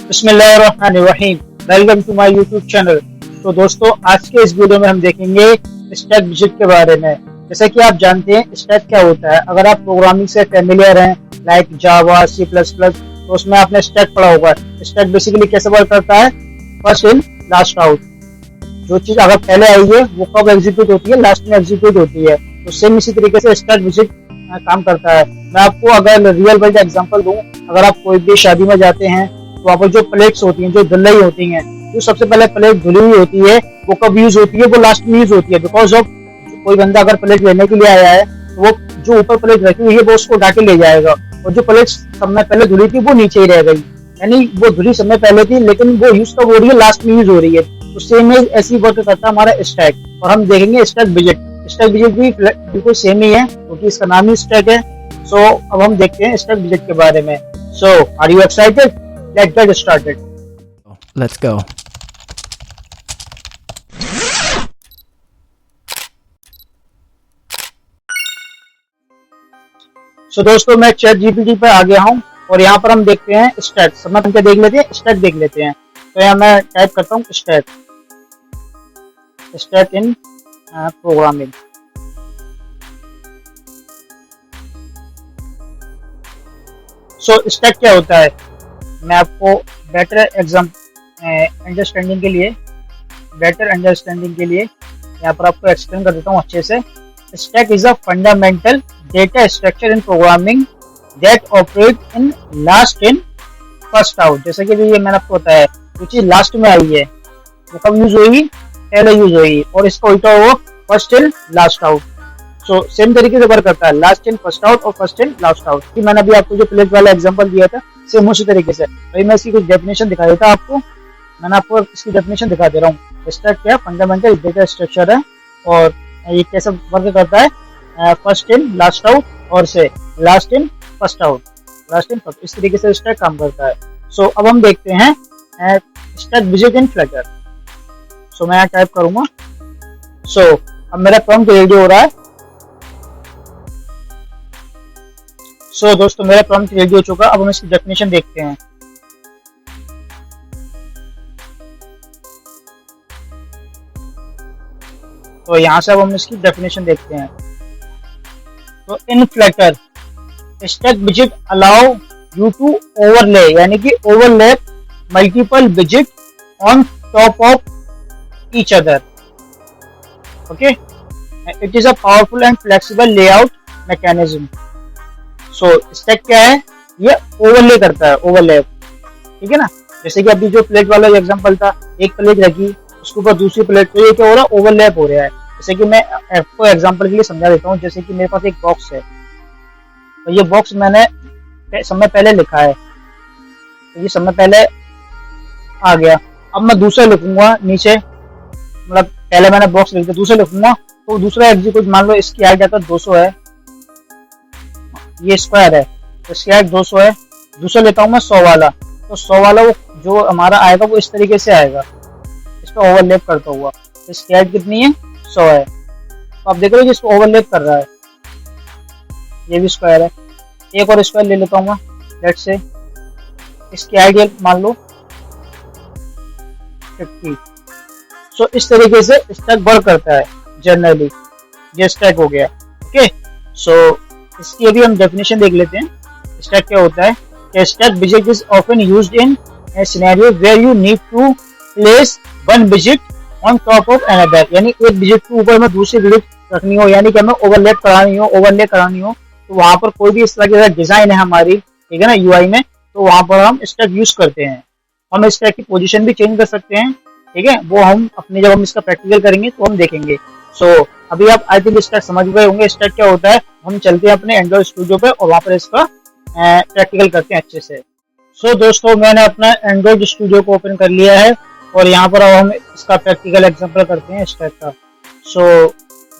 बिस्मिल्लाहिर्रहमानिर्रहीम। Welcome to my YouTube channel. तो दोस्तों, आज के इस वीडियो में हम देखेंगे स्टैक विजिट के बारे में। जैसा कि आप जानते हैं स्टैक क्या होता है। अगर आप प्रोग्रामिंग से फेमिलियर हैं like Java, C plus plus, तो उसमें आपने स्टैक पढ़ा होगा। स्टैक बेसिकली कैसे वर्क करता है? First in last out. जो चीज अगर पहले आई है वो कब एग्जीक्यूट होती है? लास्ट में एग्जीक्यूट होती है। तो सेम इसी तरीके से स्टैक विजिट काम करता है। मैं आपको अगर रियल वर्ल्ड एग्जांपल दूं, अगर आप कोई भी शादी में जाते हैं तो वहाँ पर जो प्लेट्स होती हैं, जो धुलाई होती हैं, जो सबसे पहले प्लेट धुली हुई होती है वो कब यूज होती है? वो लास्ट में यूज होती है। बिकॉज ऑफ कोई बंदा अगर प्लेट लेने के लिए आया है तो वो जो ऊपर प्लेट रखी हुई है वो उसको उठा के ले जाएगा, और जो प्लेट समय पहले धुली थी वो नीचे ही रह गई। यानी वो धुली समय पहले थी लेकिन वो यूज कब हो रही है? लास्ट में यूज हो रही है। तो सेम ऐसी वर्क करता है हमारा स्टैक। और हम देखेंगे स्टैक विजिट। स्टैक विजिट भी बिल्कुल सेम ही है क्योंकि इसका नाम ही स्टैक है। सो अब हम देखते हैं स्टैक विजिट के बारे में। So are you excited? Let's get started. Let's go. So दोस्तों, मैं चैट जीपीटी पर आ गया हूँ और यहाँ पर हम देखते हैं स्टैक। सब में देख लेते हैं, स्टैक देख लेते हैं। तो यहाँ मैं टाइप करता हूँ स्टैक इन प्रोग्रामिंग। सो स्टैक क्या होता है? मैं आपको बेटर अंडरस्टैंडिंग के लिए यहाँ पर आपको एक्सप्लेन कर देता हूँ अच्छे से। Stack is a fundamental data structure in programming that operate in last in first out. जैसे कि ये मैंने आपको बताया, जो चीज लास्ट में आई है वो कब यूज होगी? पहले यूज होगी। और इसका उल्टा हो first in last out. So same तरीके से वर्क करता है, लास्ट इन फर्स्ट आउट और फर्स्ट इन लास्ट आउट। कि मैंने अभी आपको जो प्लेट वाला एग्जांपल दिया था सेम उसी तरीके से। भाई मैं इसकी कुछ डेफिनेशन दिखा देता आपको। मैंने आपको इसकी डेफिनेशन दिखा दे रहा हूँ। स्टैक क्या? फंडामेंटल डेटा स्ट्रक्चर है और ये कैसे वर्क करता है? फर्स्ट इन लास्ट आउट और से last in first out, last in first, इस तरीके से स्टैक काम करता है। सो अब हम देखते हैं स्टैक विजिट इन फ्लटर। सो मैं यहाँ टाइप करूंगा। सो अब मेरा प्रॉम्प्ट रेडी हो रहा है। सो दोस्तों, मेरा प्रॉम्प्ट रेडी हो चुका। अब हम इसकी डेफिनेशन देखते हैं। तो यहाँ से अब हम इसकी डेफिनेशन देखते हैं। तो इन फ्लटर स्टैक विजिट अलाउ यू टू ओवरले, यानी कि ओवरलैप मल्टीपल विजिट on top of each other. Okay, it is a powerful and flexible layout mechanism. So stack क्या है? ये ओवरले करता है, ओवरलैप। ठीक है ना? जैसे कि अभी जो प्लेट वाला एग्जांपल था, एक प्लेट रखी उसके ऊपर दूसरी प्लेट, तो ये क्या हो रहा है? ओवरलैप हो रहा है। जैसे कि मैं आपको एग्जांपल के लिए समझा देता हूँ। जैसे कि मेरे पास एक बॉक्स है, तो ये बॉक्स मैंने समय पहले लिखा है, तो ये समय पहले आ गया। अब मैं दूसरा लिखूंगा नीचे, मतलब पहले मैंने बॉक्स लिख दिया, दूसरा लिखूंगा तो दूसरा एग्जीक्यूट, मान लो इसकी हाइट अगर 200 है, ये स्क्वायर है तो इसकी हाइट 200 है। दूसरा लेता हूँ मैं 100 वाला, तो 100 वाला वो जो हमारा आएगा वो इस तरीके से आएगा, इस पर ओवरलैप करता हुआ। इसकी हाइट कितनी है? 100 है। तो आप देख रहे हो जिसको ओवरलैप कर रहा है, ये भी स्क्वायर है। एक और स्क्वायर ले लेता हूँ मैं, लेट्स से इसकी हाइट मान लो 50। सो इस तरीके से स्टैक वर्क करता है जनरली। ये स्टैक हो गया। ओके, सो इसकी अभी हम डेफिनेशन देख लेते हैं। स्टैक क्या होता है? Stack visit is often used in scenario where you need to place one visit on top of another, यानी एक विजिट के ऊपर में दूसरी विजिट रखनी हो, यानी कि हमें ओवरलैप करानी हो, ओवरले करानी हो, तो वहां पर कोई भी इस तरह की डिजाइन है हमारी, ठीक है ना, यूआई में, तो वहां पर हम स्टैक यूज करते हैं। हम स्टैक की पोजीशन भी चेंज कर सकते हैं, ठीक है, वो हम अपने जब हम इसका प्रैक्टिकल करेंगे तो हम देखेंगे। सो अभी आप आई थिंक स्टैक समझ गए होंगे स्टैक क्या होता है। हम चलते हैं अपने एंड्रॉइड स्टूडियो पे और वहां पर इसका प्रैक्टिकल करते हैं अच्छे से। सो दोस्तों, मैंने अपना एंड्रॉइड स्टूडियो को ओपन कर लिया है और यहाँ पर अब हम इसका प्रैक्टिकल एग्जांपल करते हैं स्टैक का। सो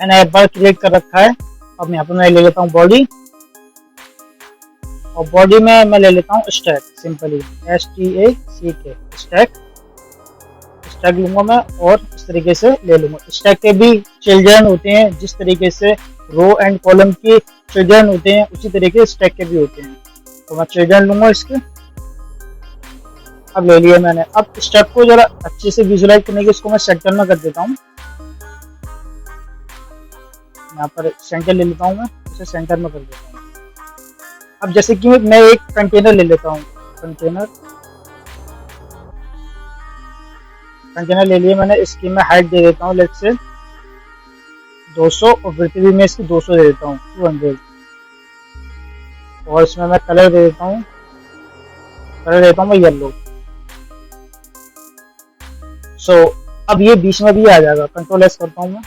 मैंने एक बार क्रिएट कर रखा है। अब यहाँ पर मैं ले लेता हूँ बॉडी, और बॉडी में मैं ले लेता हूँ स्टैक, सिंपली STACK स्टैक लूंगा मैं और इस तरीके से ले लूंगा। स्टैक के भी चिल्ड्रन होते हैं, जिस तरीके से रो एंड कॉलम के चिल्ड्रन होते हैं उसी तरीके स्टैक के भी होते हैं। तो मैं चिल्ड्रन लूंगा इसके, अब ले लिया मैंने। अब स्टेप को जरा अच्छे से विजुलाइज करने के इसको मैं सेंटर में कर देता हूँ। यहाँ पर सेंटर ले लेता हूँ, मैं इसे सेंटर में कर देता हूँ। अब जैसे कि मैं एक कंटेनर ले लेता हूँ, कंटेनर ले लिया मैंने। इसकी मैं हाइट दे देता हूँ लेट्स से 200 और वृद्धि भी मैं इसकी 200 दे देता हूँ 200। और इसमें मैं कलर दे देता हूँ, मैं येलो। सो अब ये बीच में भी आ जाएगा। कंट्रोल एस करता हूँ मैं।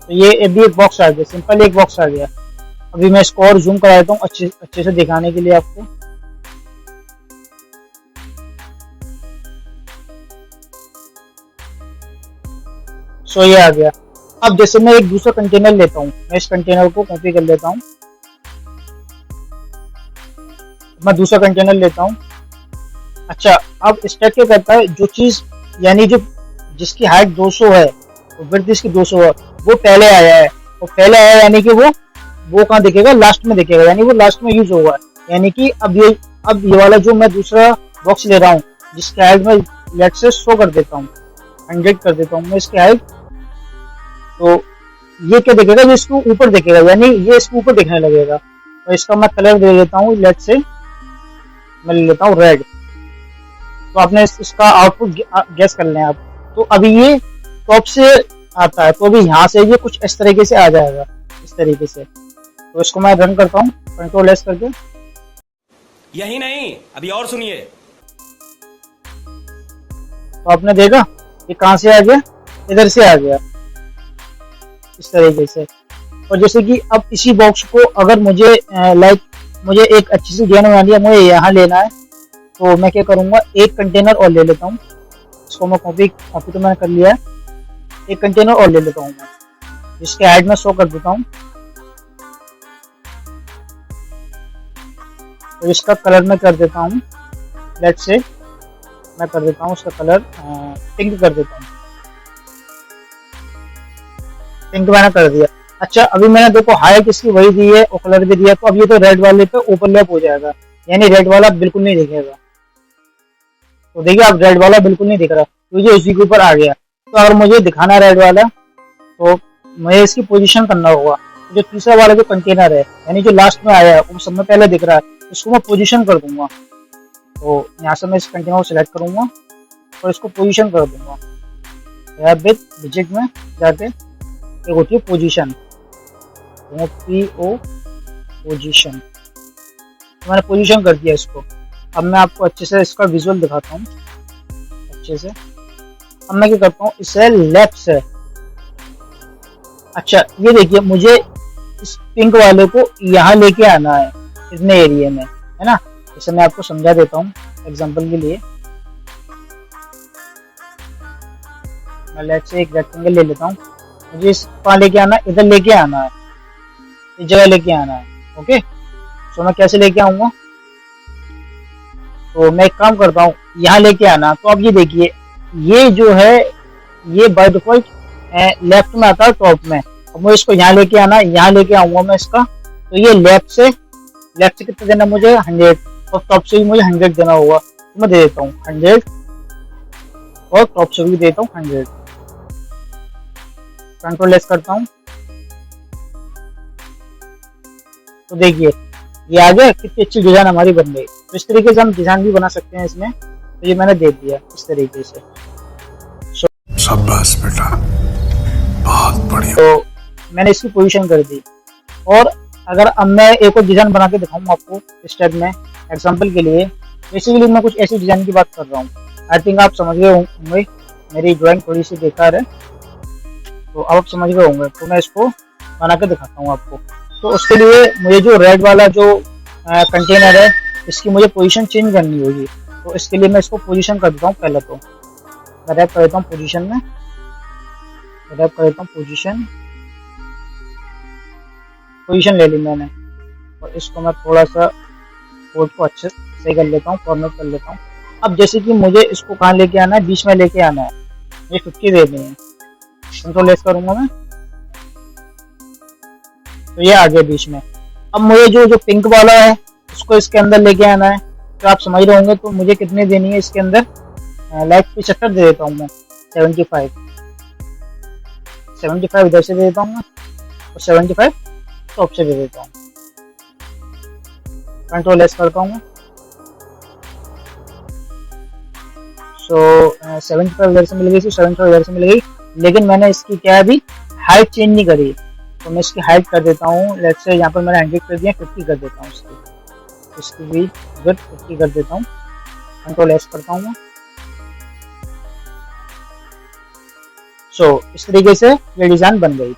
तो ये अभी एक बॉक्स आ गया, सिंपल एक बॉक्स आ गया। अभी मैं इसको और जूम करा देता हूँ अच्छे से दिखाने के लिए आपको। सो ये आ गया। अब जैसे मैं एक दूसरा कंटेनर लेता हूँ, मैं इस कंटेनर को कॉपी कर लेता हूँ। मैं दूसरा कंटेनर लेता हूँ। अच्छा, अब स्टेप क्या करता है, जो चीज यानी जो जिसकी हाइट 200 है और विड्थ इसकी 200 है, वो पहले आया है। और पहले आया यानी कि वो कहाँ दिखेगा, लास्ट में दिखेगा, यानी वो लास्ट में यूज होगा। यानी कि अब ये वाला जो मैं दूसरा बॉक्स ले रहा हूँ, जिसकी हाइट में लेट से 100 कर देता हूँ, 100 कर देता हूँ मैं इसकी हाइट। तो ये क्या दिखेगा, ये इसको ऊपर दिखेगा, यानी ये इसको ऊपर दिखने लगेगा। तो इसका मैं कलर दे देता हूँ, लेट से मैं ले लेता हूँ रेड। तो आपने इसका आउटपुट गैस कर लें आप। तो अभी ये टॉप से आता है, तो अभी यहाँ से ये कुछ इस तरीके से आ जाएगा, इस तरीके से। तो इसको मैं रन करता हूँ कंट्रोल एस करके। यही नहीं, अभी और सुनिए। तो आपने देखा ये कहाँ से आ गया, इधर से आ गया, इस तरीके से। और जैसे कि अब इसी बॉक्स को अगर मुझे मुझे एक अच्छी सी डिजाइन बनानी है, मुझे यहाँ लेना है, तो मैं क्या करूँगा, एक कंटेनर और ले लेता हूँ। इसको मैं कॉपी तो मैंने कर लिया है। एक कंटेनर और ले लेता हूँ मैं, जिसके हाइट में 100 कर देता हूँ। तो इसका कलर मैं कर देता हूँ, लेट से मैं कर देता हूँ उसका कलर पिंक कर देता हूँ। पिंक मैंने कर दिया। अच्छा, अभी मैंने देखो हाइट इसकी वही दी है और कलर भी दिया, तो अब ये तो रेड वाले पे ओवरलैप हो जाएगा, यानी रेड वाला बिल्कुल नहीं दिखेगा। तो देखिए आप, रेड वाला बिल्कुल नहीं दिख रहा, तो ये उसी के ऊपर आ गया। तो अगर मुझे दिखाना है रेड वाला, तो मुझे इसकी पोजीशन करना होगा। जो तीसरा वाला जो कंटेनर है, यानी जो लास्ट में आया है, वो सब में पहले दिख रहा है, इसको मैं पोजीशन कर दूंगा। तो यहाँ से मैं इस कंटेनर को सिलेक्ट करूंगा और इसको पोजीशन कर दूंगा। विजिट में जाके एक होती है पोजीशन, पोजीशन, तो मैंने पोजीशन कर दिया इसको। अब मैं आपको अच्छे से इसका विजुअल दिखाता हूँ अच्छे से। अब मैं क्या करता हूँ, इसे लेफ्ट से, अच्छा ये देखिए, मुझे इस पिंक वाले को यहाँ लेके आना है, इतने एरिया में, है ना। इसे मैं आपको समझा देता हूँ एग्जांपल के लिए। मैं लेफ्ट से एक रेक्टेंगल ले लेता हूँ, मुझे इसको लेके आना, इधर लेके आना है, इस जगह लेके आना है। ओके, तो मैं कैसे लेके आऊंगा, तो मैं एक काम करता हूँ, यहाँ लेके आना। तो अब ये देखिए, ये जो है ये बाय डिफॉल्ट लेफ्ट में आता है टॉप में। अब मुझे इसको यहाँ लेके आना, यहाँ लेके आऊंगा मैं इसका। तो ये लेफ्ट से कितना देना मुझे, 100, और टॉप से भी मुझे 100 देना होगा। तो मैं दे देता हूँ 100 और टॉप से भी देता हूँ 100। कंट्रोल एस करता हूँ। तो देखिए ये आ गया, कितनी अच्छी डिजाइन हमारी बन गई। तो इस तरीके से हम डिजाइन भी बना सकते हैं इसमें। तो ये मैंने दे दिया इस तरीके से। शाबाश बेटा, बहुत बढ़िया। तो मैंने इसकी पोजीशन कर दी। और अगर अब मैं एक और डिजाइन बना के दिखाऊंगा आपको स्टेप में, एग्जांपल के लिए। बेसिकली मैं कुछ ऐसी डिजाइन की बात कर रहा हूँ। आई थिंक आप समझ गए होंगे, मेरी ड्राइंग थोड़ी सी बेकार है, तो आप समझ गए होंगे। तो मैं इसको बना के दिखाता हूँ आपको। तो उसके लिए मुझे जो रेड वाला जो कंटेनर है, इसकी मुझे पोजीशन चेंज करनी होगी। तो इसके लिए मैं इसको पोजीशन कर देता हूँ। पहले तो मैं रैप कर देता हूँ पोजीशन में, रैप कर देता हूँ पोजीशन ले ली मैंने। और इसको मैं थोड़ा सा कोड को अच्छे से कर लेता हूँ, फॉर्मेट कर लेता हूँ। अब जैसे कि मुझे इसको कहाँ लेके आना है, बीच में लेके आना है, ये 50 देनी है। कंट्रोल एस करूंगा मैं, तो ये आ गया बीच में। अब मुझे जो पिंक वाला है उसको इसके अंदर लेके आना है। तो आप समझ रहे होंगे, तो मुझे कितने देनी है इसके अंदर, लाइक 75 दे देता हूँ मैं, 75 इधर से दे देता हूँ मैं, और 75 टॉप से दे देता हूँ। कंट्रोल एस करता हूँ मैं। सो 75 इधर से मिल गई, 75 इधर से मिल गई, लेकिन मैंने इसकी क्या अभी हाइट चेंज नहीं करी। तो मैं इसकी हाइट कर देता हूँ, लेट्स से यहाँ पर मैंने 100 कर दिया, 50 कर देता हूँ इसकी भी विड्थ 50 कर देता हूँ। कंट्रोल एस करता हूँ मैं। सो इस तरीके से ये डिज़ाइन बन गई।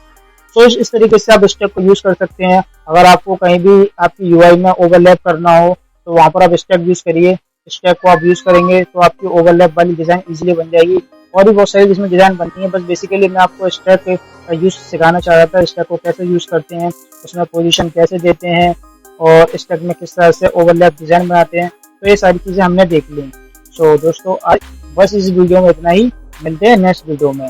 सो इस तरीके से आप स्टेप को यूज़ कर सकते हैं। अगर आपको कहीं भी आपकी यूआई में ओवरलैप करना हो तो वहाँ पर आप स्टेप यूज़ करिए। स्टेप को आप यूज़ करेंगे तो आपकी ओवरलैप वाली डिज़ाइन इजीली बन जाएगी। और भी बहुत सारी जिसमें डिज़ाइन बनती है, बस बेसिकली मैं आपको स्टेप का यूज़ सिखाना चाह रहा था। स्टेप को कैसे यूज़ करते हैं, उसमें पोजीशन कैसे देते हैं, और स्टेप में किस तरह से ओवरलैप डिज़ाइन बनाते हैं, तो ये सारी चीज़ें हमने देख ली। सो दोस्तों आज बस इस वीडियो में इतना ही, मिलते हैं नेक्स्ट वीडियो में।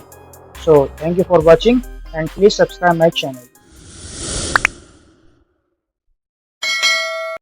So thank you for watching and please subscribe my channel.